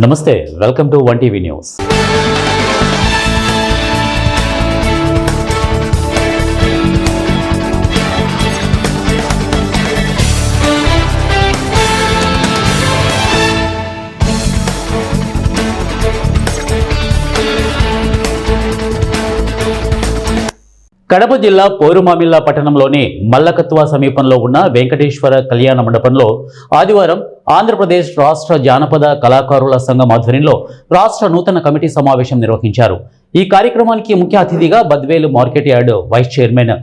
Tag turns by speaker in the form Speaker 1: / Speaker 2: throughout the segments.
Speaker 1: నమస్తే, welcome to 1TV news. Kadapa జిల్లా పోరుమామిల్లా పట్టణంలోని మల్లకత్వ సమీపంలో ఉన్న వెంకటేశ్వర కళ్యాణ మండపంలో ఆదివారం ఆంధ్రప్రదేశ్ రాష్ట్ర జానపద కళాకారుల సంఘం ఆధ్వర్యంలో రాష్ట్ర నూతన కమిటీ సమావేశం నిర్వహించారు. ఈ కార్యక్రమానికి ముఖ్య అతిథిగా Badvelu market yard vice chairman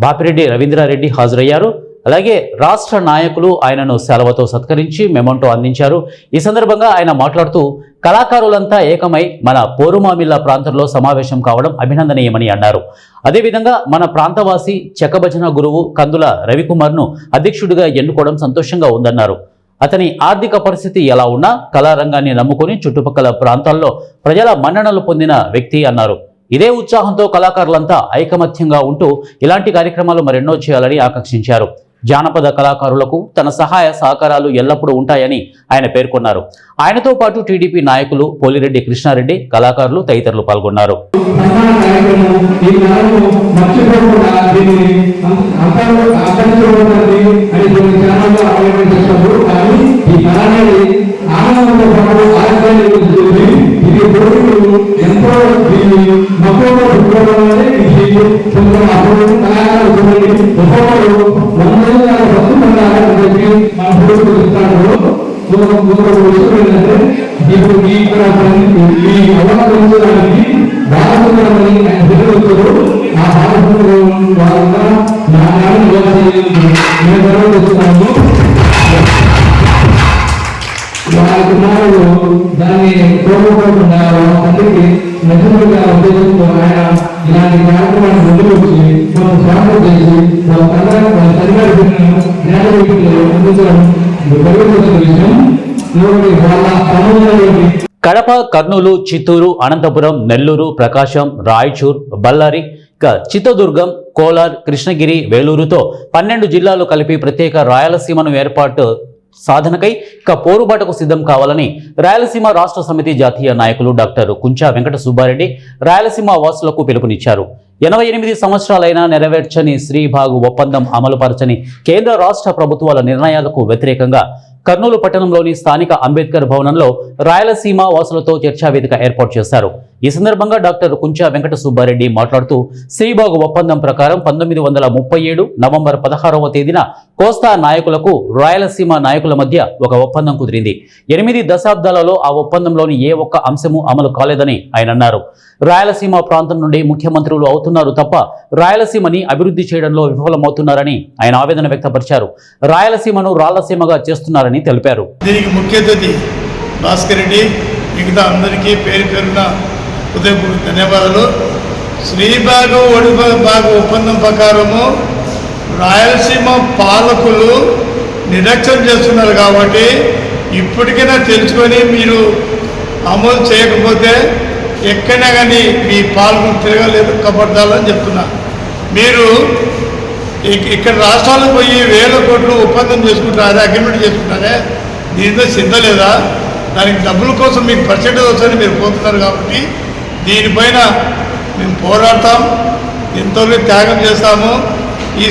Speaker 1: Bapireddy Ravindrareddy హాజరయ్యారు. అలాగే రాష్ట్ర నాయకులు ఆయనను సెలవుతో సత్కరించి మెమోంటో అందించారు. ఈ సందర్భంగా ఆయన మాట్లాడుతూ కళాకారులంతా ఏకమై మన పోరుమామిల్లా ప్రాంతంలో సమావేశం కావడం అభినందనీయమని అన్నారు. అదేవిధంగా మన ప్రాంతవాసి చెక్కభజన గురువు కందుల రవికుమార్ను అధ్యక్షుడిగా ఎన్నుకోవడం సంతోషంగా ఉందన్నారు. అతని ఆర్థిక పరిస్థితి ఎలా ఉన్నా కళారంగాన్ని నమ్ముకొని చుట్టుపక్కల ప్రాంతాల్లో ప్రజల మన్ననలు పొందిన వ్యక్తి అన్నారు. ఇదే ఉత్సాహంతో కళాకారులంతా ఐకమత్యంగా ఉంటూ ఇలాంటి కార్యక్రమాలు మరెన్నో చేయాలని ఆకాంక్షించారు. జానపద కళాకారులకు తన సహాయ సహకారాలు ఎల్లప్పుడూ ఉంటాయని ఆయన పేర్కొన్నారు. ఆయనతో పాటు టీడీపీ నాయకులు పోలిరెడ్డి కృష్ణారెడ్డి, కళాకారులు తదితరులు పాల్గొన్నారు.
Speaker 2: దాన్ని కోరుకోకుండా అందరికీ నచ్చులుగా ఉద్దేశంతో ఆయన ఇలాంటి కార్యక్రమాన్ని ముందుకు వచ్చి మనం స్వాగతం చేసి తల్లిగారి జ్ఞానవీటిలో అందించడం విషయం. వాళ్ళ సమాజంలోని
Speaker 1: కడప, కర్నూలు, చిత్తూరు, అనంతపురం, నెల్లూరు, ప్రకాశం, రాయచూర్, బళ్ళారి, చిత్తదుర్గం, కోలార్, కృష్ణగిరి, వేలూరుతో 12 జిల్లాలు కలిపి ప్రత్యేక రాయలసీమను ఏర్పాటు సాధనకై పోరుబాటకు సిద్ధం కావాలని రాయలసీమ రాష్ట్ర సమితి జాతీయ నాయకులు డాక్టర్ కుంచా వెంకట సుబ్బారెడ్డి రాయలసీమ వాసులకు పిలుపునిచ్చారు. 88 సంవత్సరాలైనా నెరవేర్చని శ్రీబాగు ఒప్పందం అమలుపరచని కేంద్ర రాష్ట్ర ప్రభుత్వాల నిర్ణయాలకు వ్యతిరేకంగా కర్నూలు పట్టణంలోని స్థానిక అంబేద్కర్ భవనంలో రాయలసీమ వాసులతో చర్చా వేదిక ఏర్పాటు చేశారు. ఈ సందర్భంగా డాక్టర్ కుంచా వెంకట సుబ్బారెడ్డి మాట్లాడుతూ శ్రీబాగు ఒప్పందం ప్రకారం 1937 నవంబర్ 16వ తేదీన కోస్తా నాయకులకు రాయలసీమ నాయకుల మధ్య ఒక ఒప్పందం కుదిరింది. 8 దశాబ్దాలలో ఆ ఒప్పందంలోని ఏ ఒక్క అంశము అమలు కాలేదని ఆయన అన్నారు. రాయలసీమ ప్రాంతం నుండి ముఖ్యమంత్రులు అవుతున్నారు తప్ప రాయలసీమని అభివృద్ధి చేయడంలో విఫలమవుతున్నారని ఆయన ఆవేదన వ్యక్తపరిచారు. రాయలసీమను రాళ్లసీమగా చేస్తున్నారని తెలిపారు.
Speaker 3: దీనికి ముఖ్య అతిథి భాస్కర్ రెడ్డి, మిగతా అందరికీ పేరు పేరున హృదయపూర్వక ధన్యవాదాలు. శ్రీబాగు ఒడిబాగు ఒప్పందం ప్రకారము రాయలసీమ పాలకులు నిర్లక్ష్యం చేస్తున్నారు కాబట్టి ఇప్పటికైనా తెలుసుకొని మీరు అమలు చేయకపోతే ఎక్కడైనా కానీ మీ పాలకులు తిరగలేదు కబడ్డాలని చెప్తున్నా. మీరు ఇక్కడ రాష్ట్రాలకు పోయి 1000 కోట్లు ఒప్పందం చేసుకుంటారే, అగ్రిమెంట్ చేసుకుంటారే, దీంతో సిద్ధ లేదా? దానికి డబ్బుల కోసం మీకు పర్సెంటేజ్ వస్తుందని మీరు పోతున్నారు కాబట్టి దీనిపైన మేము పోరాడతాం, ఎంతో త్యాగం చేస్తాము. ఈ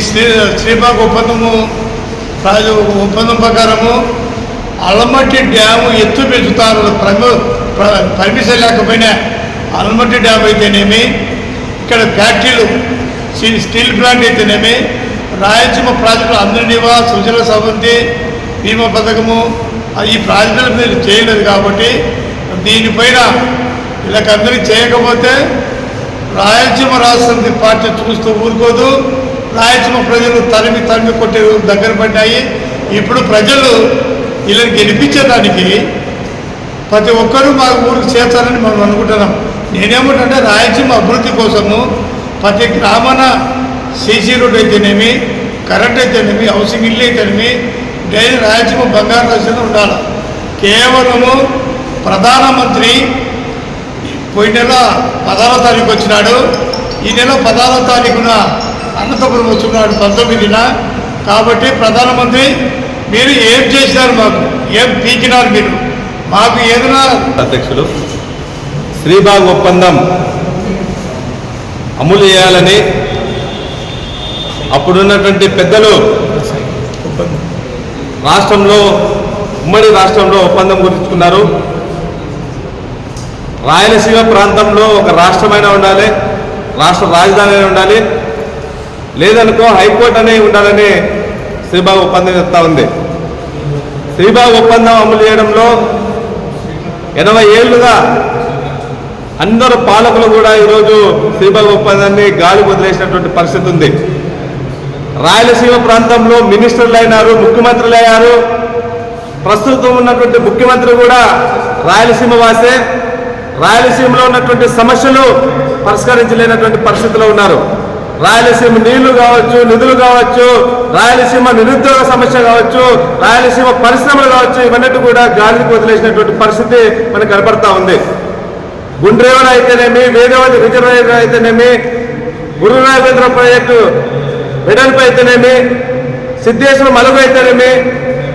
Speaker 3: శ్రీబాగ్ ఒప్పందం ప్రకారము అలమట్టి డ్యాము ఎత్తు పెంచుతారు. పర్మిషన్ లేకపోయినా అలమట్టి డ్యామ్ అయితేనేమి, ఇక్కడ ఫ్యాక్టరీలు స్టీల్ ప్లాంట్ అయితేనేమి, రాయలసీమ ప్రాజెక్టులు అందరినీవా సుజల సవంతి బీమా పథకము ఈ ప్రాజెక్టులు మీరు చేయలేదు కాబట్టి దీనిపైన వీళ్ళకందరికీ చేయకపోతే రాయలసీమ రాష్ట్ర పార్టీ చూస్తూ ఊరుకోదు. రాయలసీమ ప్రజలు తరిమి కొట్టే దగ్గర పడ్డాయి. ఇప్పుడు ప్రజలు వీళ్ళని గెలిపించేదానికి ప్రతి ఒక్కరూ మా ఊరికి చేస్తారని మనం అనుకుంటున్నాం. నేనేమంటే రాయలసీమ అభివృద్ధి కోసము ప్రతి గ్రామాన సీసీ రోడ్ అయితేనేమి, కరెంట్ అయితేనేమి, హౌసింగ్ ఇల్లు అయితేనేమి, డైలీ రాయలసీమ బంగారు రాష్ట్రంలో ఉండాలి. కేవలము ప్రధానమంత్రి పోయిన నెల 16వ తారీఖు వచ్చినాడు. ఈ నెల 16వ తారీఖున అనంతపురం వస్తున్నాడు 19న. కాబట్టి ప్రధానమంత్రి మీరు ఏం చేసినారు, మాకు ఏం పీకినారు, మీరు మాకు ఏదైనా
Speaker 4: అధ్యక్షులు శ్రీబాగ్ ఒప్పందం అమలు చేయాలని అప్పుడున్నటువంటి పెద్దలు ఉమ్మడి రాష్ట్రంలో ఒప్పందం కుదుర్చుకున్నారు. రాయలసీమ ప్రాంతంలో ఒక రాష్ట్రమైనా ఉండాలి, రాష్ట్ర రాజధాని అయినా ఉండాలి, లేదనుకో హైకోర్టు అనే ఉండాలని శ్రీబాగ్ ఒప్పందం చెప్తా ఉంది. శ్రీబాగ్ ఒప్పందం అమలు చేయడంలో 80 ఏళ్లుగా అందరు పాలకులు కూడా ఈరోజు శ్రీబాగ్ ఒప్పందాన్ని గాలి వదిలేసినటువంటి పరిస్థితి ఉంది. రాయలసీమ ప్రాంతంలో మినిస్టర్లు అయినారు, ముఖ్యమంత్రులు అయ్యారు. ప్రస్తుతం ఉన్నటువంటి ముఖ్యమంత్రి కూడా రాయలసీమ వాసే. రాయలసీమలో ఉన్నటువంటి సమస్యలు పరిష్కరించలేనటువంటి పరిస్థితిలో ఉన్నారు. రాయలసీమ నీళ్లు కావచ్చు, నిధులు కావచ్చు, రాయలసీమ నిరుద్యోగ సమస్య కావచ్చు, రాయలసీమ పరిశ్రమలు కావచ్చు, ఇవన్నీ కూడా గాలికి వదిలేసినటువంటి పరిస్థితి మనకు కనపడతా ఉంది. గుండ్రేవన అయితేనేమి, వేదవతి రిజర్వాయర్ అయితేనేమి, గురు రాఘవేంద్ర ప్రాజెక్టు వెడల్పు అయితేనేమి, సిద్ధేశ్వర మలుగు అయితేనేమి,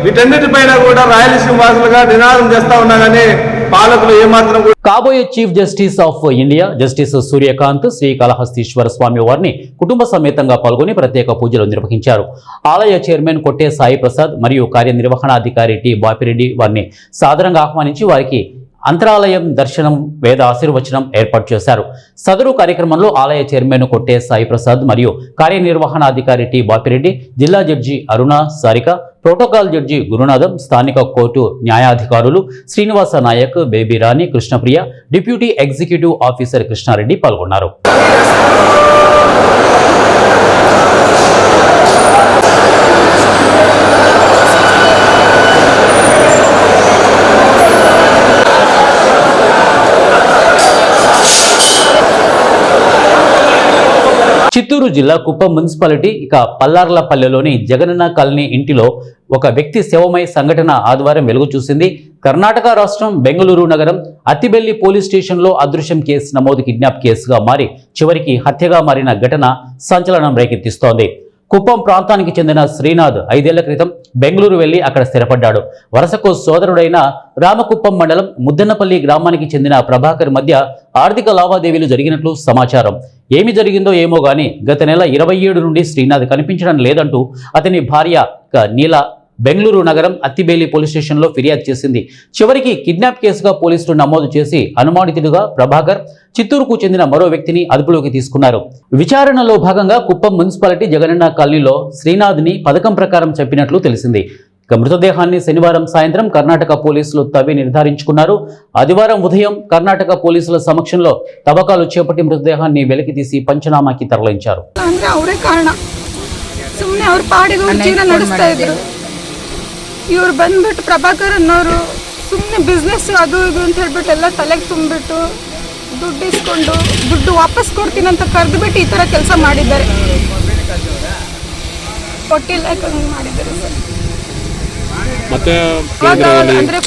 Speaker 4: వీటన్నిటిపైన కూడా రాయలసీమ వాసులుగా నినాదం చేస్తా ఉన్నా కానీ పాలకులు ఏమాత్రం కూడా.
Speaker 1: కాబోయే chief justice of India justice Suryakant Srikalahasteeswara Swamy వారిని కుటుంబ సమేతంగా పాల్గొని ప్రత్యేక పూజలు నిర్వహించారు. ఆలయ చైర్మన్ కొట్టే సాయి ప్రసాద్ మరియు కార్యనిర్వహణాధికారి టి బాపిరెడ్డి వారిని సాదరంగా ఆహ్వానించి వారికి అంతరాలయం దర్శనం, వేద ఆశీర్వచనం ఏర్పాటు చేశారు. సదరు కార్యక్రమంలో ఆలయ చైర్మన్ కొట్టే సాయి ప్రసాద్ మరియు కార్యనిర్వహణాధికారి టి బాపిరెడ్డి, జిల్లా judge Aruna Sarika, protocol judge Gurunatham, స్థానిక కోర్టు న్యాయాధికారులు Srinivasa Naik, Baby Rani, Krishnapriya, deputy executive officer Krishnareddy పాల్గొన్నారు. చిత్తూరు జిల్లా కుప్పం మున్సిపాలిటీ పల్లార్లపల్లెలోని జగనన్న కాలనీ ఇంటిలో ఒక వ్యక్తి శవమై సంఘటన ఆదివారం వెలుగు చూసింది. కర్ణాటక రాష్ట్రం బెంగళూరు నగరం అత్తిబెల్లి పోలీస్ స్టేషన్లో అదృశ్యం కేసు నమోదు కిడ్నాప్ కేసుగా మారి చివరికి హత్యగా మారిన ఘటన సంచలనం రేకెత్తిస్తోంది. కుప్పం ప్రాంతానికి చెందిన శ్రీనాథ్ 5 ఏళ్ల క్రితం బెంగళూరు వెళ్లి అక్కడ స్థిరపడ్డాడు. వరుసకు సోదరుడైన రామకుప్పం మండలం ముద్దన్నపల్లి గ్రామానికి చెందిన ప్రభాకర్ మధ్య ఆర్థిక లావాదేవీలు జరిగినట్లు సమాచారం. ఏమి జరిగిందో ఏమో గానీ గత నెల 27 నుండి శ్రీనాథ్ కనిపించడం లేదంటూ అతని భార్య నీల బెంగళూరు నగరం అత్తిబేలి పోలీస్ స్టేషన్లో ఫిర్యాదు చేసింది. చివరికి కిడ్నాప్ కేసుగా పోలీసులు నమోదు చేసి అనుమానితుడిగా ప్రభాకర్, చిత్తూరుకు చెందిన మరో వ్యక్తిని అదుపులోకి తీసుకున్నారు. విచారణలో భాగంగా కుప్పం మున్సిపాలిటీ జగనన్న కాలనీలో శ్రీనాథ్ని పథకం ప్రకారం చెప్పినట్లు తెలిసింది. మృతదేహాన్ని శనివారం సాయంత్రం కర్ణాటక పోలీసులు తవ్వి నిర్ధారించుకున్నారు. ఆదివారం ఉదయం కర్ణాటక పోలీసుల సమక్షంలో తవ్వకాలు చేపట్టి మృతదేహాన్ని వెలికి తీసి పంచనామాకి తరలించారు.
Speaker 5: ಇವ್ರು ಬಂದ್ಬಿಟ್ಟು ಪ್ರಭಾಕರ್ ಅನ್ನೋರು ಸುಮ್ಮನೆ ಬಿಸ್ನೆಸ್ ಅದು ಇದು ಅಂತ ಹೇಳ್ಬಿಟ್ಟು ಎಲ್ಲ ತಲೆಗೆ ತುಂಬಿಬಿಟ್ಟು ದುಡ್ಡು ಇಸ್ಕೊಂಡು ದುಡ್ಡು ವಾಪಸ್ ಕೊಡ್ತೀನಿ ಅಂತ ಕರೆದುಬಿಟ್ಟು ಈ ಥರ ಕೆಲಸ ಮಾಡಿದ್ದಾರೆ. ಕೊಟ್ಟಿಲ್ಲ ಮಾಡಿದ್ದಾರೆ ಸರ್. ಮತ್ತೆ ಅಂದರೆ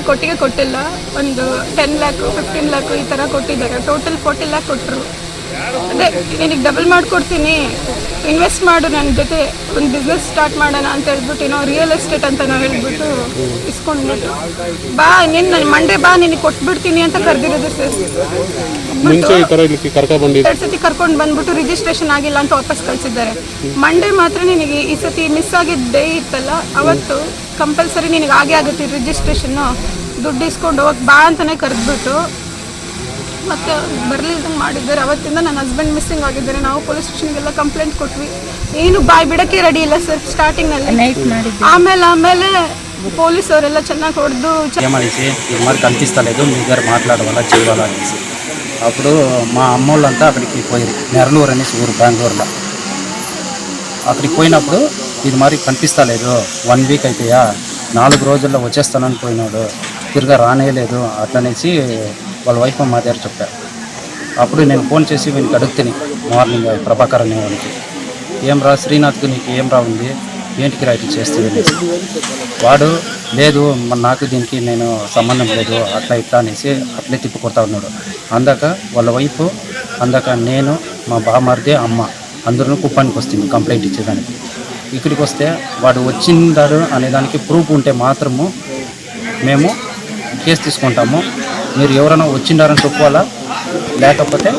Speaker 5: ಕೊಟ್ಟಿಗೆ ಕೊಟ್ಟಿಲ್ಲ, ಒಂದು 10 ಲ್ಯಾಕ್ 15 ಲ್ಯಾಕ್ ಈ ಥರ ಕೊಟ್ಟಿದ್ದಾರೆ. ಟೋಟಲ್ 40 ಲ್ಯಾಕ್ ಕೊಟ್ಟರು. ಅದೇ ನಿನಗೆ ಡಬಲ್ ಮಾಡಿಕೊಡ್ತೀನಿ, ಇನ್ವೆಸ್ಟ್ ಮಾಡು, ನನ್ನ ಜೊತೆ ಒಂದು ಬಿಸ್ನೆಸ್ ಸ್ಟಾರ್ಟ್ ಮಾಡೋಣ ಅಂತ ಹೇಳ್ಬಿಟ್ಟು ಏನೋ ರಿಯಲ್ ಎಸ್ಟೇಟ್ ಅಂತ ನಾವು ಹೇಳ್ಬಿಟ್ಟು ಇಸ್ಕೊಂಡ್ಬಿಟ್ಟು ಬಾ ನೀನು ಮಂಡೇ ಬಾ ನಿನಗೆ ಕೊಟ್ಬಿಡ್ತೀನಿ ಅಂತ ಕರೆದಿರೋದು ಸರ್. 2 ಸತಿ ಕರ್ಕೊಂಡು ಬಂದ್ಬಿಟ್ಟು ರಿಜಿಸ್ಟ್ರೇಷನ್ ಆಗಿಲ್ಲ ಅಂತ ವಾಪಸ್ ಕಳಿಸಿದ್ದಾರೆ. ಮಂಡೇ ಮಾತ್ರ ನಿನಗೆ ಈ ಸತಿ ಮಿಸ್ ಆಗಿದ್ದ ಡೇ ಇತ್ತಲ್ಲ, ಅವತ್ತು ಕಂಪಲ್ಸರಿ ನಿನಗೆ ಆಗೇ ಆಗುತ್ತೆ ರಿಜಿಸ್ಟ್ರೇಷನ್ನು, ದುಡ್ಡು ಇಸ್ಕೊಂಡು ಹೋಗಕ್ಕೆ ಬಾ ಅಂತಲೇ ಕರೆದ್ಬಿಟ್ಟು ಮತ್ತೆ ಬರಲಿಲ್ದಂಗೆ ಮಾಡಿದ್ದಾರೆ. ಅವತ್ತಿಂದ ನನ್ನ ಹಸ್ಬೆಂಡ್ ಮಿಸ್ಸಿಂಗ್ ಆಗಿದ್ದಾರೆ. ನಾವು ಪೊಲೀಸ್ ಸ್ಟೇಷನ್ಗೆಲ್ಲ ಕಂಪ್ಲೇಂಟ್ ಕೊಟ್ವಿ. ಏನು ಬಾಯ್ ಬಿಡೋಕ್ಕೆ ರೆಡಿ ಇಲ್ಲ ಸರ್ ಸ್ಟಾರ್ಟಿಂಗ್ನಲ್ಲಿ. ఆమె పోలీస్ అవరెల్ల ಚೆನ್ನಾಗಿ ಹೊಡೆದು
Speaker 6: ఏమనేసి ఇది మరి కనిపిస్తలేదు, మీ దగ్గర మాట్లాడవాలా చేయాలా అనేసి. అప్పుడు మా అమ్మోళ్ళంతా అక్కడికి పోయారు. నెరలూరు అనేసి ఊరు బెంగళూరులో. అక్కడికి పోయినప్పుడు ఇది మరి కనిపిస్తలేదు, 1 వీక్ అయిపోయా, 4 రోజుల్లో వచ్చేస్తానని పోయినాడు, తిరిగా రానేలేదు అట్లనేసి వాళ్ళ వైఫ్ మా దగ్గర చెప్పారు. అప్పుడు నేను ఫోన్ చేసి వీనికి అడుగుతాను మార్నింగ్ ప్రభాకర్ అనే వాళ్ళకి, ఏం రా శ్రీనాథ్కి నీకు ఏం రా ఉంది, ఏంటికి రా ఇట్లా చేస్తే అనేసి. వాడు లేదు నాకు దీనికి నేను సంబంధం లేదు అట్లా ఇట్లా అనేసి అట్లే తిప్పుకొడతా ఉన్నాడు. అందాక వాళ్ళ వైఫ్, అందాక నేను, మా బామర్దే, అమ్మ అందరూ కుప్పానికి వస్తుంది కంప్లైంట్ ఇచ్చేదానికి. ఇక్కడికి వస్తే వాడు వచ్చిందాడు అనేదానికి ప్రూఫ్ ఉంటే మాత్రము మేము కేసు తీసుకుంటాము, మీరు ఎవరైనా వచ్చిండారని చెప్పుకోవాలా, లేకపోతే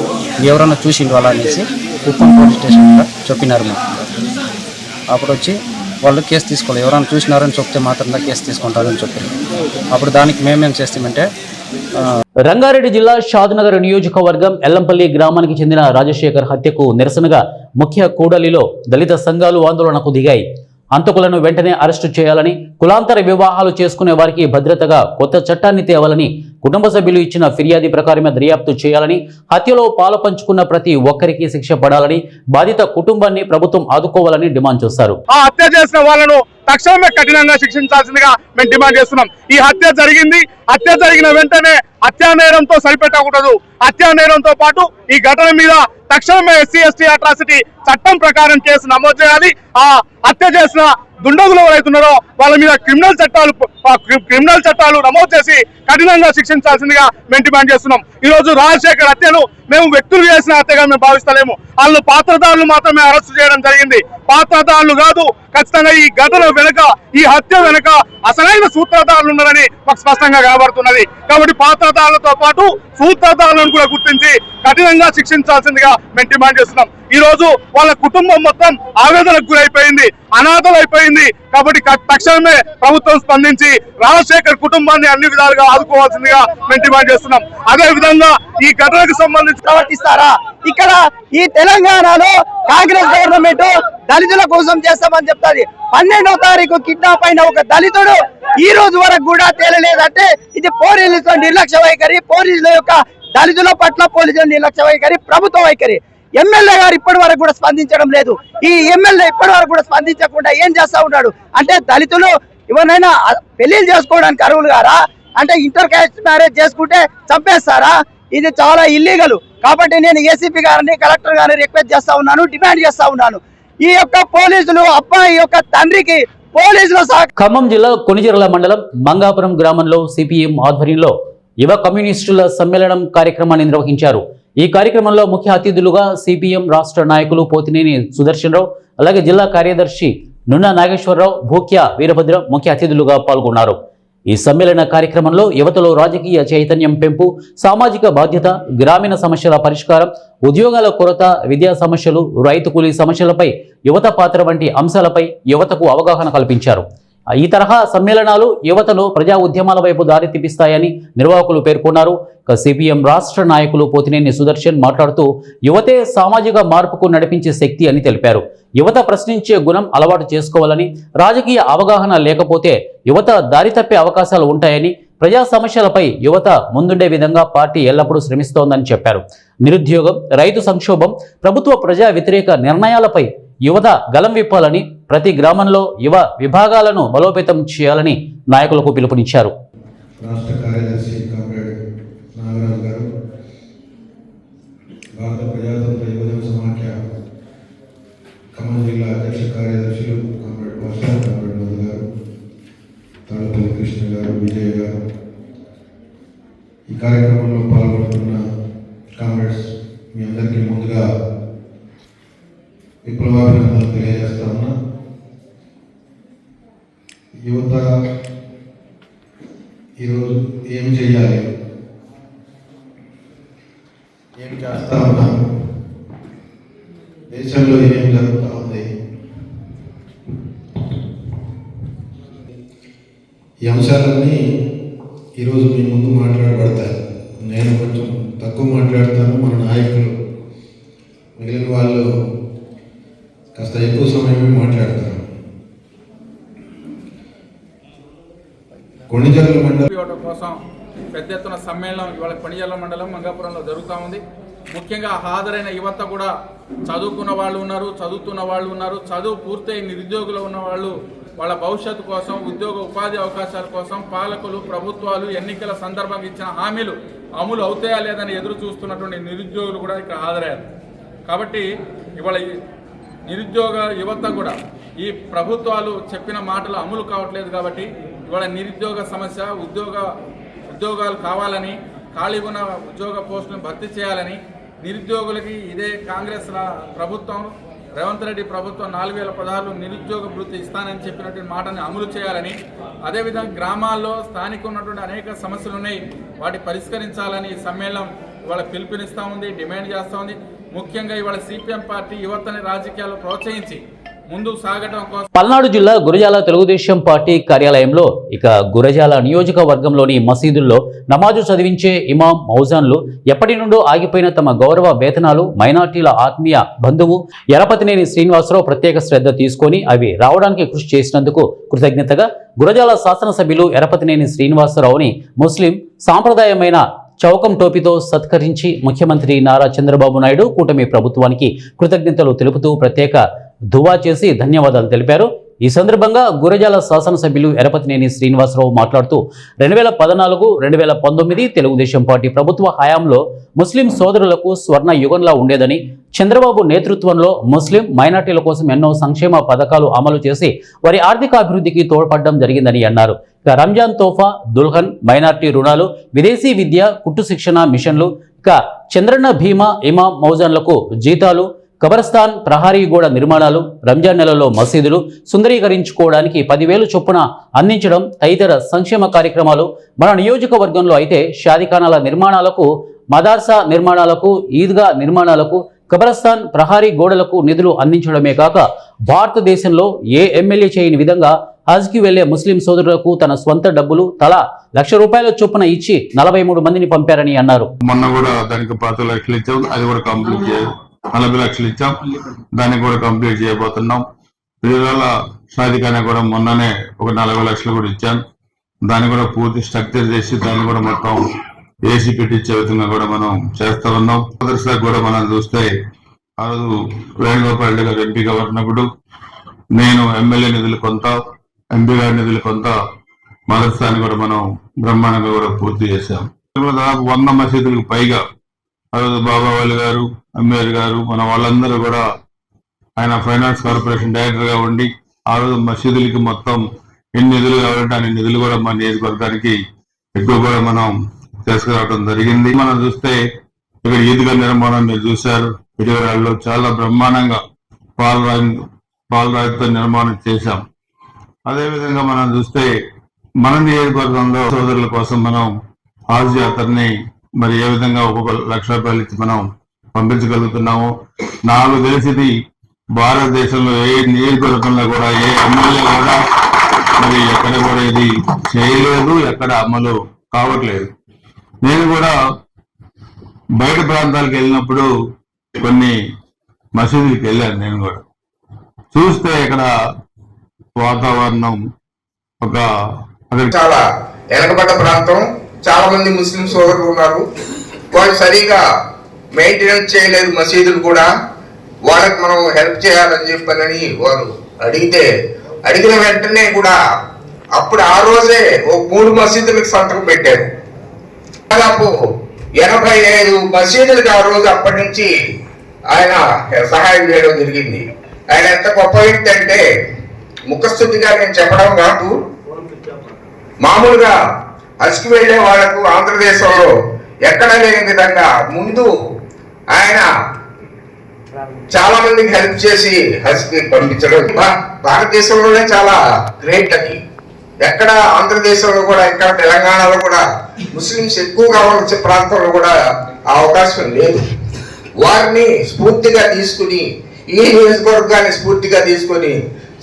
Speaker 6: ఎవరైనా చూసిండాలా అనేసి కుప్పం పోలీస్ స్టేషన్లో చెప్పినారు మాకు. అప్పుడు వచ్చి వాళ్ళు కేసు తీసుకోవాలి, ఎవరైనా చూసినారని చెప్తే మాత్రమే కేసు తీసుకుంటారని చెప్పారు. అప్పుడు దానికి మేమేం చేస్తామంటే
Speaker 1: రంగారెడ్డి జిల్లా షాద్నగర్ నియోజకవర్గం ఎల్లంపల్లి గ్రామానికి చెందిన రాజశేఖర్ హత్యకు నిరసనగా ముఖ్య కూడలిలో దళిత సంఘాలు ఆందోళనకు దిగాయి. హంతకులను వెంటనే అరెస్టు చేయాలని, కులాంతర వివాహాలు చేసుకునే వారికి భద్రతగా కొత్త చట్టాన్ని తేవాలని, కుటుంబ సభ్యులు ఇచ్చిన ఫిర్యాదు ప్రకారమే దర్యాప్తు చేయాలని, హత్యలో పాలు పంచుకున్న ప్రతి ఒక్కరికి శిక్ష పడాలని, బాధిత కుటుంబాన్ని ప్రభుత్వం ఆదుకోవాలని డిమాండ్ చేశారు.
Speaker 7: ఆ హత్య చేసిన వాళ్ళను తక్షణమే కఠినంగా శిక్షించాల్సిందిగా మేము డిమాండ్ చేస్తున్నాం. ఈ హత్య జరిగింది, హత్య జరిగిన వెంటనే హత్యా నేరంతో సరిపెట్టకూడదు. హత్యా నేరంతో పాటు ఈ ఘటన మీద తక్షణమే SC/ST అట్రాసిటీ చట్టం ప్రకారం కేసు నమోదు చేయాలి. ఆ హత్య చేసిన దుండగులు ఎవరైతున్నారో వాళ్ళ మీద క్రిమినల్ చట్టాలు నమోదు చేసి కఠినంగా శిక్షించాల్సిందిగా మేము డిమాండ్ చేస్తున్నాం. ఈ రోజు రాజశేఖర్ హత్యను మేము వ్యక్తులు చేసిన హత్యగా మేము భావిస్తలేము. వాళ్ళు పాత్రదారులు మాత్రమే అరెస్టు చేయడం జరిగింది, పాత్రదారులు కాదు. ఖచ్చితంగా ఈ ఘటన వెనుక, ఈ హత్య వెనుక అసలైన సూత్రధారులు ఉన్నారని మాకు స్పష్టంగా కనబడుతున్నది. కాబట్టి పాత్రధారులతో పాటు సూత్రధారులను కూడా గుర్తించి కఠినంగా శిక్షించాల్సిందిగా మేము డిమాండ్ చేస్తున్నాం. ఈ రోజు వాళ్ళ కుటుంబం మొత్తం ఆవేదనకు గురైపోయింది, అనాథలైపోయింది. కాబట్టి తక్షణమే ప్రభుత్వం స్పందించి రాజశేఖర్ కుటుంబాన్ని అన్ని విధాలుగా ఆదుకోవాల్సిందిగా మేము డిమాండ్ చేస్తున్నాం. అదే విధంగా ఈ ఘటనకు సంబంధించి
Speaker 8: ప్రవర్తిస్తారా? ఇక్కడ ఈ తెలంగాణలో కాంగ్రెస్ గవర్నమెంట్ దళితుల కోసం చేస్తామని చెప్తాది. 12వ తారీఖు కిడ్నాప్ అయిన ఒక దళితుడు ఈ రోజు వరకు కూడా తేలలేదంటే ఇది పోలీసుల నిర్లక్ష్య వైఖరి, పోలీసుల యొక్క దళితుల పట్ల పోలీసుల నిర్లక్ష్య వైఖరి, ప్రభుత్వ వైఖరి. ఎమ్మెల్యే గారు ఇప్పటి వరకు కూడా స్పందించడం లేదు. ఈ ఎమ్మెల్యే ఇప్పటి వరకు కూడా స్పందించకుండా ఏం చేస్తా ఉన్నాడు అంటే, దళితులు ఎవరైనా పెళ్లిళ్ళు చేసుకోవడానికి అర్హులు గారా అంటే ఇంటర్ కాస్ట్ మ్యారేజ్ చేసుకుంటే చంపేస్తారా? ఇది చాలా ఇల్లీగల్. కాబట్టి నేను ఏసీపీ గారిని, కలెక్టర్ గారిని రిక్వెస్ట్ చేస్తా ఉన్నాను, డిమాండ్ చేస్తా ఉన్నాను. ఈ యొక్క పోలీసులు అబ్బాయి యొక్క తండ్రికి పోలీసులు
Speaker 1: ఖమ్మం జిల్లా కొణిజర్ల మండలం మంగాపురం గ్రామంలో సిపిఎం ఆధ్వర్యంలో యువ కమ్యూనిస్టుల సమ్మేళనం కార్యక్రమాన్ని నిర్వహించారు. ఈ కార్యక్రమంలో ముఖ్య అతిథులుగా సిపిఎం రాష్ట్ర నాయకులు పోతినేని సుదర్శనరావు, అలాగే జిల్లా కార్యదర్శి నున్న నాగేశ్వరరావు, భూక్య వీరభద్రం ముఖ్య అతిథులుగా పాల్గొన్నారు. ఈ సమ్మేళన కార్యక్రమంలో యువతలో రాజకీయ చైతన్యం పెంపు, సామాజిక బాధ్యత, గ్రామీణ సమస్యల పరిష్కారం, ఉద్యోగాల కొరత, విద్యా సమస్యలు, రైతు కూలీ సమస్యలపై యువత పాత్ర వంటి అంశాలపై యువతకు అవగాహన కల్పించారు. ఈ తరహా సమ్మేళనాలు యువతను ప్రజా ఉద్యమాల వైపు దారి తీపిస్తాయని నిర్వాహకులు పేర్కొన్నారు. సిపిఎం రాష్ట్ర నాయకులు పోతినేని సుదర్శన్ మాట్లాడుతూ యువతే సామాజిక మార్పుకు నడిపించే శక్తి అని తెలిపారు. యువత ప్రశ్నించే గుణం అలవాటు చేసుకోవాలని, రాజకీయ అవగాహన లేకపోతే యువత దారి తప్పే అవకాశాలు ఉంటాయని, ప్రజా సమస్యలపై యువత ముందుండే విధంగా పార్టీ ఎల్లప్పుడూ శ్రమిస్తోందని చెప్పారు. నిరుద్యోగం, రైతు సంక్షోభం, ప్రభుత్వ ప్రజా వ్యతిరేక నిర్ణయాలపై యువత గలం విప్పాలని, ప్రతి గ్రామంలో యువ విభాగాలను బలోపేతం చేయాలని నాయకులకు పిలుపునిచ్చారు.
Speaker 2: రాష్ట్ర కార్యదర్శి కామ్రేడ్ నాగరాజు గారు, భారత ప్రజాతంత్ర యువజన సమాఖ్య ఖమ్మం జిల్లా అధ్యక్ష కార్యదర్శులు కామ్రేడ్ భాష, కామ్రేడ్ మధు గారు, తాళపల్లి కృష్ణ గారు, విజయ్ గారు, ఈ కార్యక్రమంలో పాల్గొంటున్న కామ్రేడ్స్ మీ అందరికీ ముందుగా విప్లవాభినందనలు తెలియజేస్తా ఉన్నా. యువత ఈరోజు ఏం చేయాలి, ఏం చేస్తా ఉన్నాం, దేశంలో ఏం జరుగుతూ ఉంది, ఈ అంశాలన్నీ ఈరోజు మీ ముందు మాట్లాడబడతాయి. నేను కొంచెం తక్కువ మాట్లాడతాను, మన నాయకులు మిగిలిన వాళ్ళు కాస్త ఎక్కువ సమయమే మాట్లాడతారు. కొణిజర్ల మండలం
Speaker 9: కోసం పెద్ద ఎత్తున సమ్మేళనం ఇవాళ కొణిజర్ల మండలం మంగాపురంలో జరుగుతూ ఉంది. ముఖ్యంగా హాజరైన యువత కూడా చదువుకున్న వాళ్ళు ఉన్నారు, చదువుతున్న వాళ్ళు ఉన్నారు, చదువు పూర్తయి నిరుద్యోగులు ఉన్న వాళ్ళు వాళ్ళ భవిష్యత్తు కోసం, ఉద్యోగ ఉపాధి అవకాశాల కోసం ప్రభుత్వాలు, ప్రభుత్వాలు ఎన్నికల సందర్భంగా ఇచ్చిన హామీలు అమలు అవుతాయా లేదని ఎదురు చూస్తున్నటువంటి నిరుద్యోగులు కూడా ఇక్కడ హాజరయ్యారు. కాబట్టి ఇవాళ నిరుద్యోగ యువత కూడా ఈ ప్రభుత్వాలు చెప్పిన మాటలు అమలు కావట్లేదు. కాబట్టి ఇవాళ నిరుద్యోగ సమస్య, ఉద్యోగాలు కావాలని, ఖాళీ ఉన్న ఉద్యోగ పోస్టులను భర్తీ చేయాలని, నిరుద్యోగులకి ఇదే కాంగ్రెస్ ప్రభుత్వం రేవంత్ రెడ్డి ప్రభుత్వం 4000 పదహారులు నిరుద్యోగ భృతి ఇస్తానని చెప్పినటువంటి మాటని అమలు చేయాలని, అదేవిధంగా గ్రామాల్లో స్థానిక ఉన్నటువంటి అనేక సమస్యలు ఉన్నాయి, వాటి పరిష్కరించాలని ఈ సమ్మేళనం ఇవాళ పిలుపునిస్తూ ఉంది, డిమాండ్ చేస్తూ ఉంది. ముఖ్యంగా ఇవాళ సిపిఎం పార్టీ యువతని రాజకీయాల్లో ప్రోత్సహించి ముందుకు సాగడం కోసం
Speaker 1: పల్నాడు జిల్లా గురజాల తెలుగుదేశం పార్టీ కార్యాలయంలో గురజాల నియోజకవర్గంలోని మసీదుల్లో నమాజు చదివించే ఇమాం మౌజాన్లు ఎప్పటి నుండో ఆగిపోయిన తమ గౌరవ వేతనాలు మైనార్టీల ఆత్మీయ బంధువు ఎరపతినేని శ్రీనివాసరావు ప్రత్యేక శ్రద్ధ తీసుకొని అవి రావడానికి కృషి చేసినందుకు కృతజ్ఞతగా గురజాల శాసనసభ్యులు ఎరపతినేని శ్రీనివాసరావుని ముస్లిం సాంప్రదాయమైన చౌకం టోపీతో సత్కరించి ముఖ్యమంత్రి నారా చంద్రబాబు నాయుడు కూటమి ప్రభుత్వానికి కృతజ్ఞతలు తెలుపుతూ ప్రత్యేక దువా చేసి ధన్యవాదాలు తెలిపారు. ఈ సందర్భంగా గురజాల శాసనసభ్యులు ఎరపతినేని శ్రీనివాసరావు మాట్లాడుతూ 2014-2019 తెలుగుదేశం పార్టీ ప్రభుత్వ హయాంలో ముస్లిం సోదరులకు స్వర్ణ యుగంలా ఉండేదని, చంద్రబాబు నేతృత్వంలో ముస్లిం మైనార్టీల కోసం ఎన్నో సంక్షేమ పథకాలు అమలు చేసి వారి ఆర్థిక అభివృద్ధికి తోడ్పడడం జరిగిందని అన్నారు. ఇక రంజాన్ తోఫా, దుల్హన్, మైనార్టీ రుణాలు, విదేశీ విద్య, కుట్టు శిక్షణ మిషన్లు, ఇక చంద్రన్న భీమా, ఇమాం మౌజాన్లకు జీతాలు, కబరస్థాన్, ప్రహారీ గోడ నిర్మాణాలు, రంజాన్ నెలలో మసీదులు సుందరీకరించుకోవడానికి 10,000 చొప్పున అందించడం తదితర సంక్షేమ కార్యక్రమాలు మన నియోజకవర్గంలో అయితే షాదీఖానాల నిర్మాణాలకు, మదార్సా నిర్మాణాలకు, ఈద్గా నిర్మాణాలకు, కబరస్థాన్, ప్రహారీ గోడలకు నిధులు అందించడమే కాక భారతదేశంలో ఏ ఎమ్మెల్యే చేయని విధంగా హజ్కి వెళ్లే ముస్లిం సోదరులకు తన స్వంత డబ్బులు తలా ₹1,00,000 చొప్పున ఇచ్చి 43 మందిని పంపారని అన్నారు.
Speaker 10: మొన్న కూడా దానికి 10 లక్షలు ఇచ్చాం, అది కూడా కంప్లీట్ చేయాలి. 40 లక్షలు ఇచ్చాం, దాన్ని కూడా కంప్లీట్ చేయబోతున్నాం. వివిధాల షాదీఖానా కూడా మొన్ననే ఒక 40 లక్షలు కూడా ఇచ్చాం, దాన్ని కూడా పూర్తి స్ట్రక్చర్ చేసి దాన్ని కూడా మొత్తం ఏసీ పెట్టించే విధంగా కూడా మనం చేస్తా ఉన్నాం. మదర్సాకు కూడా మనం చూస్తే ఆ రోజు వేణుగోపాల్ రెడ్డి గారు ఎంపీగా ఉన్నప్పుడు నేను ఎమ్మెల్యే నిధులు కొంత, ఎంపీ గారి నిధులు కొంత మదర్సాని కూడా మనం బ్రహ్మాండంగా కూడా పూర్తి చేశాం. దాదాపు 100 మసీదులకు పైగా ఆ రోజు బాబావాలి గారు, అమ్మేర్ గారు, మన వాళ్ళందరూ కూడా ఆయన ఫైనాన్స్ కార్పొరేషన్ డైరెక్టర్ గా ఉండి ఆ రోజు మసీదులకి మొత్తం ఎన్ని నిధులు కావాలంటే అన్ని నిధులు కూడా మన నియోజకవర్గానికి ఎక్కువ కూడా మనం తీసుకురావడం జరిగింది. మనం చూస్తే ఇక్కడ ఈద్గా నిర్మాణం మీరు చూశారు, విజయవాడలో చాలా బ్రహ్మాండంగా పాలరాయితో నిర్మాణం చేశాం. అదేవిధంగా మనం చూస్తే మన నియోజకవర్గంలో సోదరుల కోసం మనం హాజ్ యాత్రని మరి ఏ విధంగా ₹1,00,000 ఇచ్చి మనం పంపించగలుగుతున్నాము. నాకు తెలిసింది భారతదేశంలో ఏ నియోజకవర్గంలో కూడా ఏ ఎమ్మెల్యే కూడా మరి ఎక్కడ కూడా ఇది చేయలేదు, ఎక్కడ అమలు కావట్లేదు. నేను కూడా బయట ప్రాంతాలకు వెళ్ళినప్పుడు కొన్ని మసీదులకు వెళ్ళాను. నేను కూడా చూస్తే ఇక్కడ వాతావరణం
Speaker 11: చాలా వెనకబడ్డ ప్రాంతం, చాలా మంది ముస్లిం సోదరులు ఉన్నారు. వాళ్ళు సరిగా మెయింటెనెన్స్ చేయలేదు మసీదులు కూడా. వాళ్ళకి మనం హెల్ప్ చేయాలని చెప్పని వారు అడిగిన వెంటనే కూడా అప్పుడు ఆ రోజే ఓ 3 మసీదులకు సంతకం పెట్టారు. దాదాపు 85 మసీదులకు ఆ రోజు అప్పటి నుంచి ఆయన సహాయం చేయడం జరిగింది. ఆయన ఎంత గొప్ప వ్యక్తి అంటే ముఖస్థుతిగా నేను చెప్పడం కాదు, మామూలుగా హజ్కి వెళ్లే వాళ్లకు ఆంధ్రదేశంలో ఎక్కడ లేని విధంగా ముందు ఆయన చాలా మందికి హెల్ప్ చేసి హజ్కి పంపించడం భారతదేశంలోనే చాలా గ్రేట్. అది ఎక్కడ ఆంధ్రదేశంలో కూడా, ఇక్కడ తెలంగాణలో కూడా ముస్లింస్ ఎక్కువగా వచ్చే ప్రాంతంలో కూడా ఆ అవకాశం లేదు. వారిని స్ఫూర్తిగా తీసుకుని, ఈ నియోజకవర్గాన్ని స్ఫూర్తిగా తీసుకొని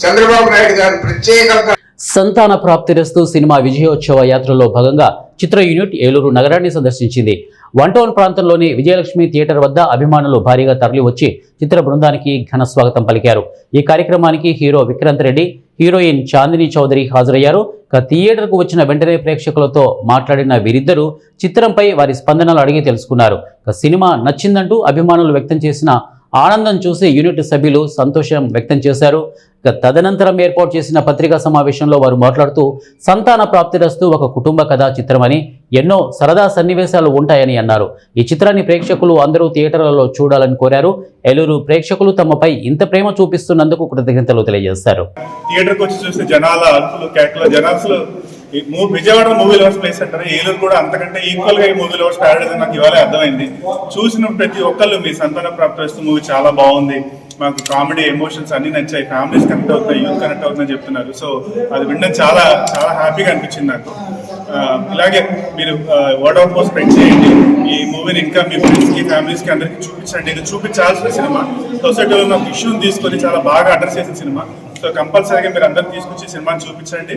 Speaker 11: చంద్రబాబు నాయుడు గారు ప్రత్యేకంగా
Speaker 1: సంతాన ప్రాప్తిరస్తు సినిమా విజయోత్సవ యాత్రలో భాగంగా చిత్ర యూనిట్ ఏలూరు నగరాన్ని సందర్శించింది. 1 టౌన్ ప్రాంతంలోని విజయలక్ష్మి థియేటర్ వద్ద అభిమానులు భారీగా తరలివచ్చి చిత్ర బృందానికి ఘన స్వాగతం పలికారు. ఈ కార్యక్రమానికి హీరో విక్రాంత్ రెడ్డి, హీరోయిన్ చాందిని చౌదరి హాజరయ్యారు. థియేటర్కు వచ్చిన వెంటనే ప్రేక్షకులతో మాట్లాడిన వీరిద్దరూ చిత్రంపై వారి స్పందనలు అడిగి తెలుసుకున్నారు. సినిమా నచ్చిందంటూ అభిమానులు వ్యక్తం చేసిన ఆనందం చూసి యూనిట్ సభ్యులు సంతోషం వ్యక్తం చేశారు. తదనంతరం ఏర్పాటు చేసిన పత్రికా సమావేశంలో వారు మాట్లాడుతూ సంతాన ప్రాప్తిరస్తు ఒక కుటుంబ కథా చిత్రమని, ఎన్నో సరదా సన్నివేశాలు ఉంటాయని అన్నారు. ఈ చిత్రాన్ని ప్రేక్షకులు అందరూ థియేటర్లలో చూడాలని కోరారు. ఏలూరు ప్రేక్షకులు తమపై ఇంత ప్రేమ చూపిస్తున్నందుకు కృతజ్ఞతలు తెలియజేశారు.
Speaker 7: థియేటర్కి వచ్చి చూస్తే జనాల అరుపులు, కేకలు, జనాలు విజయవాడ మూవీ లవర్స్ ప్లేస్ అంటారు, ఏలూరు కూడా అంతకంటే ఈక్వల్ గా ఈ మూవీ లవర్స్ ప్యారడైజ్ నాకు ఇవాళ అర్థమైంది. చూసిన ప్రతి ఒక్కళ్ళు మీ సంతాన ప్రాప్తిరస్తు మూవీ చాలా బాగుంది, మాకు కామెడీ ఎమోషన్స్ అన్నీ నచ్చాయి, ఫ్యామిలీస్ కనెక్ట్ అవుతున్నాయి, యూత్ కనెక్ట్ అవుతుందని చెప్తున్నారు. సో అది వినడం చాలా చాలా హ్యాపీగా అనిపించింది నాకు. ఇలాగే మీరు వర్డ్ ఆఫ్ మౌత్ స్ప్రెడ్ చేయండి, ఈ మూవీని ఇంకా మీ ఫ్రెండ్స్కి ఫ్యామిలీస్కి అందరికీ చూపించండి. ఇది చూపించాల్సిన సినిమా, సొసైటీలో ఉన్న ఇష్యూని తీసుకొని చాలా బాగా అడ్రస్ చేసిన సినిమా. సో కంపల్సరీగా మీరు అందరూ తీసుకొచ్చి సినిమాని చూపించండి.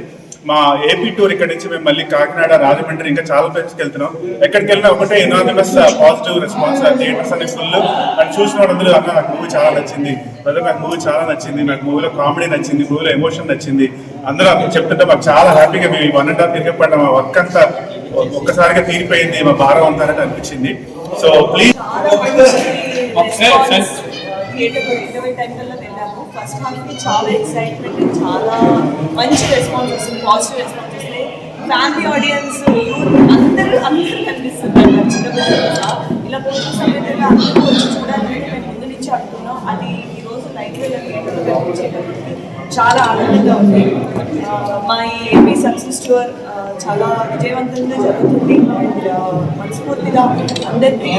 Speaker 7: మా ఏపీ టూర్ ఇక్కడ నుంచి మేము మళ్ళీ కాకినాడ, రాజమండ్రి ఇంకా చాలా ప్లేసెస్కి వెళ్తున్నాం. ఎక్కడికి వెళ్ళినా ఒకటే ఎనానిమస్ పాజిటివ్ రెస్పాన్స్. థియేటర్స్ అన్ని ఫుల్. అండ్ చూసిన వాళ్ళందరూ అన్న నాకు మూవీ చాలా నచ్చింది, బ్రదర్ నాకు మూవీ చాలా నచ్చింది, నాకు మూవీలో కామెడీ నచ్చింది, మూవీలో ఎమోషన్ నచ్చింది, అందరూ చెప్తుంటే మాకు చాలా హ్యాపీగా మేము 1.5 ఇయర్ పడ్డ మా వర్క్ అంతా ఒక్కసారిగా తీరిపోయింది, మా భారం అంతా అనిపించింది. సో ప్లీజ్
Speaker 12: థియేటర్లో 20 టైంకల్లా వెళ్ళాము. ఫస్ట్ హాఫ్కి చాలా ఎక్సైట్మెంట్, చాలా మంచి రెస్పాన్స్ వస్తుంది, పాజిటివ్ రెస్పాన్స్ వస్తుంది. ఫ్యామిలీ ఆడియన్స్, యూత్ అందరూ కనిపిస్తున్నారు. చిన్నపిల్లలు ఇలా కొంచెం సమయంలో అందరూ వచ్చి చూడాలని మేము ముందు నుంచి అనుకున్నాం. అది ఈరోజు లైవ్లో థియేటర్లో కనిపించేటప్పటికి చాలా ఆనందంగా ఉంది. మా ఏపీ సక్సెస్ టూర్ చాలా విజయవంతంగా జరుగుతుంది. అండ్ మనస్ఫూర్తిగా అందరికీ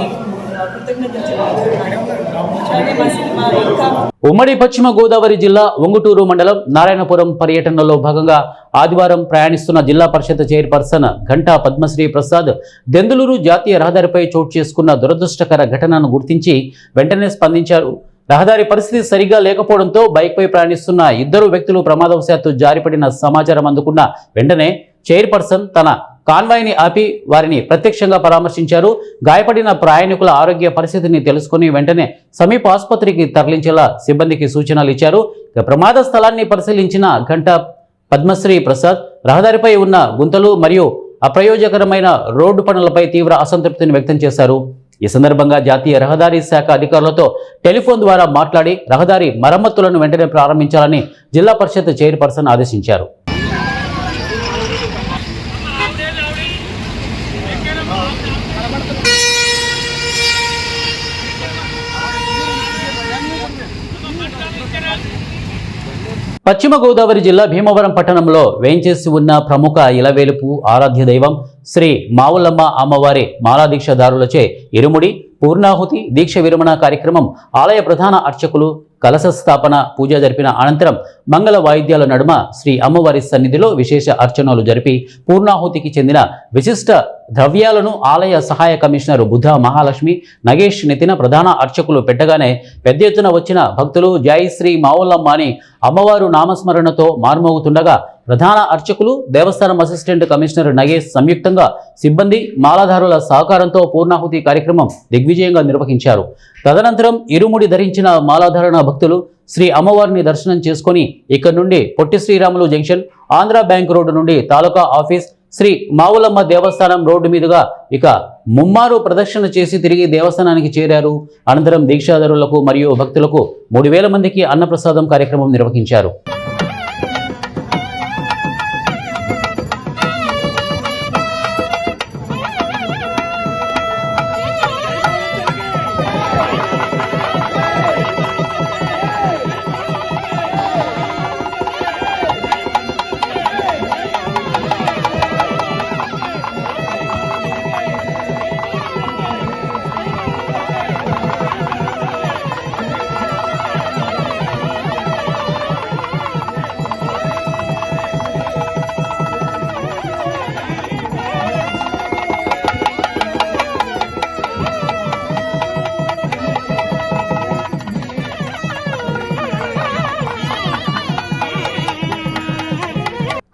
Speaker 1: ఉమ్మడి పశ్చిమ గోదావరి జిల్లా ఉంగుటూరు మండలం నారాయణపురం పర్యటనలో భాగంగా ఆదివారం ప్రయాణిస్తున్న జిల్లా పరిషత్ చైర్పర్సన్ ఘంటా పద్మశ్రీ ప్రసాద్ దెందులూరు జాతీయ రహదారిపై చోటు చేసుకున్న దురదృష్టకర ఘటనను గుర్తించి వెంటనే స్పందించారు. రహదారి పరిస్థితి సరిగా లేకపోవడంతో బైక్పై ప్రయాణిస్తున్న 2 వ్యక్తులు ప్రమాదవశాత్తు జారిపడిన సమాచారం అందుకున్న వెంటనే చైర్పర్సన్ తన కాన్వాయ్ని ఆపి వారిని ప్రత్యక్షంగా పరామర్శించారు. గాయపడిన ప్రయాణికుల ఆరోగ్య పరిస్థితిని తెలుసుకుని వెంటనే సమీప ఆసుపత్రికి తరలించేలా సిబ్బందికి సూచనలు ఇచ్చారు. ప్రమాద స్థలాన్ని పరిశీలించిన ఘంటా పద్మశ్రీ ప్రసాద్ రహదారిపై ఉన్న గుంతలు మరియు అప్రయోజకరమైన రోడ్డు పనులపై తీవ్ర అసంతృప్తిని వ్యక్తం చేశారు. ఈ సందర్భంగా జాతీయ రహదారి శాఖ అధికారులతో టెలిఫోన్ ద్వారా మాట్లాడి రహదారి మరమ్మతులను వెంటనే ప్రారంభించాలని జిల్లా పరిషత్ చైర్పర్సన్ ఆదేశించారు. పశ్చిమ గోదావరి జిల్లా భీమవరం పట్టణంలో వేంచేసి ఉన్న ప్రముఖ ఇలవేలుపు ఆరాధ్య దైవం శ్రీ మావులమ్మ అమ్మవారి మాలాదీక్షదారులచే ఇరుముడి పూర్ణాహుతి దీక్ష విరమణ కార్యక్రమం ఆలయ ప్రధాన అర్చకులు కలశ స్థాపన పూజ జరిపిన అనంతరం మంగళ వాయిద్యాల నడుమ శ్రీ అమ్మవారి సన్నిధిలో విశేష అర్చనలు జరిపి పూర్ణాహుతికి చెందిన విశిష్ట ద్రవ్యాలను ఆలయ సహాయ కమిషనర్ బుద్ధ మహాలక్ష్మి నగేష్ నెత్తిన ప్రధాన అర్చకులు పెట్టగానే పెద్ద ఎత్తున వచ్చిన భక్తులు జై శ్రీ మావులమ్మ అని అమ్మవారు నామస్మరణతో మార్మోగుతుండగా ప్రధాన అర్చకులు దేవస్థానం అసిస్టెంట్ కమిషనర్ నగేష్ సంయుక్తంగా సిబ్బంది మాలాధారుల సహకారంతో పూర్ణాహుతి కార్యక్రమం దిగ్విజయంగా నిర్వహించారు. తదనంతరం ఇరుముడి ధరించిన మాలాధారణ భక్తులు శ్రీ అమ్మవారిని దర్శనం చేసుకుని ఇక్కడి నుండి Potti Sriramulu junction, Andhra bank road నుండి తాలూకా ఆఫీస్, శ్రీ మావులమ్మ దేవస్థానం రోడ్డు మీదుగా ఇక ముమ్మారు ప్రదక్షిణ చేసి తిరిగి దేవస్థానానికి చేరారు. అనంతరం దీక్షాదారులకు మరియు భక్తులకు 3000 మందికి అన్నప్రసాదం కార్యక్రమం నిర్వహించారు.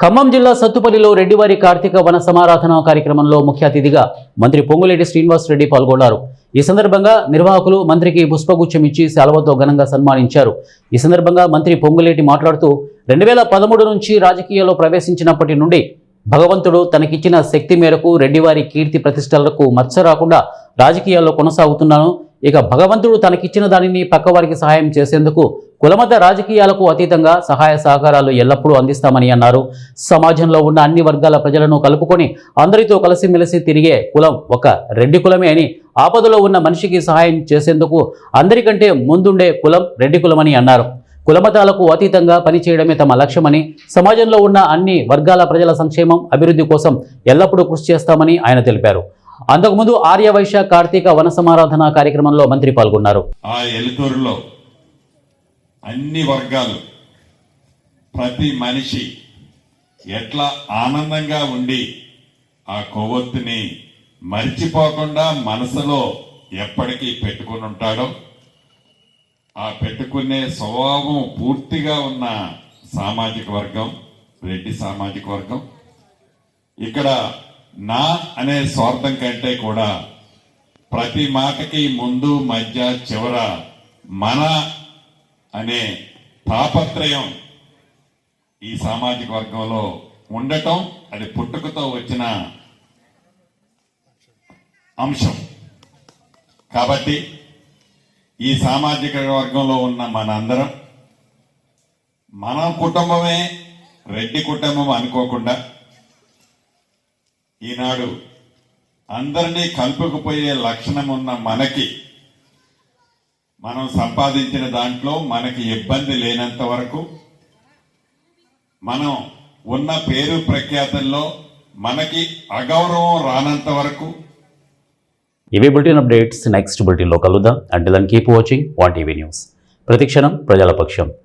Speaker 1: ఖమ్మం జిల్లా సత్తుపల్లిలో రెడ్డివారి కార్తీక వన సమారాధన కార్యక్రమంలో ముఖ్య అతిథిగా మంత్రి పొంగులేటి శ్రీనివాస్ రెడ్డి పాల్గొన్నారు. ఈ సందర్భంగా నిర్వాహకులు మంత్రికి పుష్పగుచ్చం ఇచ్చి శాలువతో ఘనంగా సన్మానించారు. ఈ సందర్భంగా మంత్రి పొంగులేటి మాట్లాడుతూ 2013 నుంచి రాజకీయాల్లో ప్రవేశించినప్పటి నుండి భగవంతుడు తనకిచ్చిన శక్తి మేరకు రెడ్డివారి కీర్తి ప్రతిష్టలకు మచ్చ రాకుండా రాజకీయాల్లో కొనసాగుతున్నాను. ఇక భగవంతుడు తనకిచ్చిన దానిని పక్కవారికి సహాయం చేసేందుకు కులమత రాజకీయాలకు అతీతంగా సహాయ సహకారాలు ఎల్లప్పుడూ అందిస్తామని అన్నారు. సమాజంలో ఉన్న అన్ని వర్గాల ప్రజలను కలుపుకొని అందరితో కలిసిమెలిసి తిరిగే కులం ఒక రెడ్డి కులమే అని, ఆపదలో ఉన్న మనిషికి సహాయం చేసేందుకు అందరికంటే ముందుండే కులం రెడ్డి కులమని అన్నారు. కులమతాలకు అతీతంగా పనిచేయడమే తమ లక్ష్యమని, సమాజంలో ఉన్న అన్ని వర్గాల ప్రజల సంక్షేమం అభివృద్ధి కోసం ఎల్లప్పుడూ కృషి చేస్తామని ఆయన తెలిపారు. అంతకుముందు ఆర్యవైశ్య కార్తీక వన సమారాధన కార్యక్రమంలో మంత్రి పాల్గొన్నారు.
Speaker 10: ఆ ఎలుకూరులో
Speaker 13: అన్ని వర్గాలు ప్రతి మనిషి ఎట్లా ఆనందంగా ఉండి ఆ కొవ్వొత్తిని మర్చిపోకుండా మనసులో ఎప్పటికీ పెట్టుకుని ఉంటాడో ఆ పెట్టుకునే స్వభావం పూర్తిగా ఉన్న సామాజిక వర్గం రెడ్డి సామాజిక వర్గం. ఇక్కడ నా అనే స్వార్థం కంటే కూడా ప్రతి మాటకి ముందు మధ్య చివర మన అనే తాపత్రయం ఈ సామాజిక వర్గంలో ఉండటం అది పుట్టుకతో వచ్చిన అంశం. కాబట్టి ఈ సామాజిక వర్గంలో ఉన్న మనందరం మన కుటుంబమే రెడ్డి కుటుంబం అనుకోకుండా ఈనాడు అందరినీ కలుపుకుపోయే లక్షణం ఉన్న మనకి మనం సంపాదించిన దాంట్లో మనకి ఇబ్బంది లేనంత వరకు, మనం ఉన్న పేరు ప్రఖ్యాతుల్లో మనకి అగౌరవం రానంత వరకు.
Speaker 1: ఇవే బులెటిన్ అప్డేట్స్. నెక్స్ట్ బులెటిన్లో కలుద్దాం. Until then keep watching 1 TV news. ప్రతిక్షణం ప్రజల పక్షం.